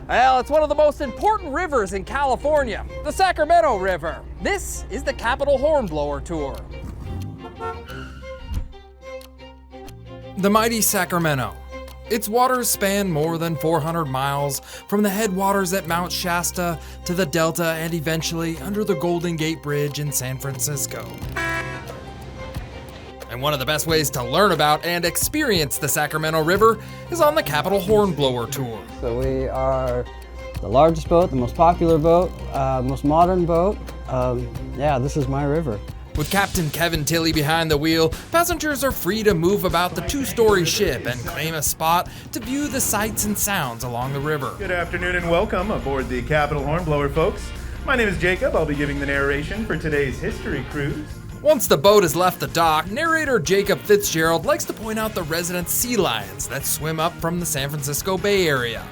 Well, it's one of the most important rivers in California, the Sacramento River. This is the Capitol Hornblower Tour. The mighty Sacramento. Its waters span more than 400 miles, from the headwaters at Mount Shasta to the Delta and eventually under the Golden Gate Bridge in San Francisco. And one of the best ways to learn about and experience the Sacramento River is on the Capitol Hornblower Tour. So we are the largest boat, the most popular boat, most modern boat. Yeah, this is my river. With Captain Kevin Tilley behind the wheel, passengers are free to move about the two-story ship and claim a spot to view the sights and sounds along the river. Good afternoon and welcome aboard the Capitol Hornblower, folks. My name is Jacob. I'll be giving the narration for today's history cruise. Once the boat has left the dock, narrator Jacob Fitzgerald likes to point out the resident sea lions that swim up from the San Francisco Bay Area.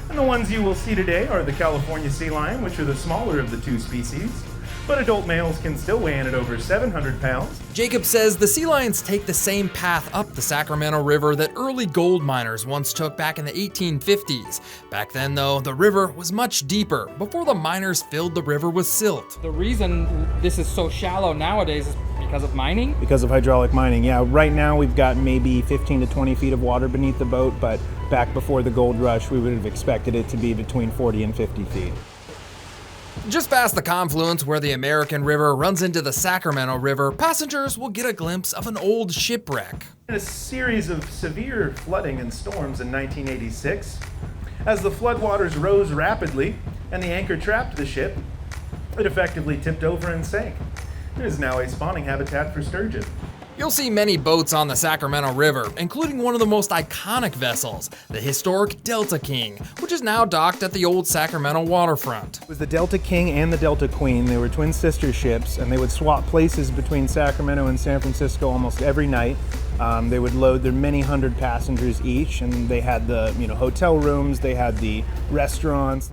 And the ones you will see today are the California sea lion, which are the smaller of the two species. But adult males can still weigh in at over 700 pounds. Jacob says the sea lions take the same path up the Sacramento River that early gold miners once took back in the 1850s. Back then, though, the river was much deeper, before the miners filled the river with silt. The reason this is so shallow nowadays is because of mining? Because of hydraulic mining, yeah. Right now we've got maybe 15 to 20 feet of water beneath the boat, but back before the gold rush, we would have expected it to be between 40 and 50 feet. Just past the confluence where the American River runs into the Sacramento River, passengers will get a glimpse of an old shipwreck. In a series of severe flooding and storms in 1986, as the floodwaters rose rapidly and the anchor trapped the ship, it effectively tipped over and sank. It is now a spawning habitat for sturgeon. You'll see many boats on the Sacramento River, including one of the most iconic vessels, the historic Delta King, which is now docked at the old Sacramento waterfront. It was the Delta King and the Delta Queen. They were twin sister ships, and they would swap places between Sacramento and San Francisco almost every night. They would load their many hundred passengers each, and they had the hotel rooms, they had the restaurants.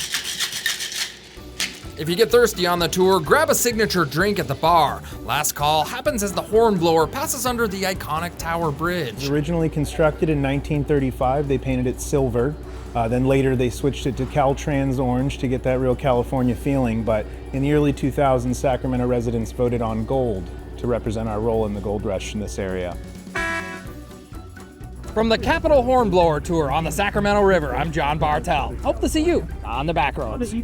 If you get thirsty on the tour, grab a signature drink at the bar. Last call happens as the Hornblower passes under the iconic Tower Bridge. Originally constructed in 1935, they painted it silver. Then later they switched it to Caltrans orange to get that real California feeling. But in the early 2000s, Sacramento residents voted on gold to represent our role in the gold rush in this area. From the Capitol Hornblower Tour on the Sacramento River, I'm John Bartel. Hope to see you on the back roads.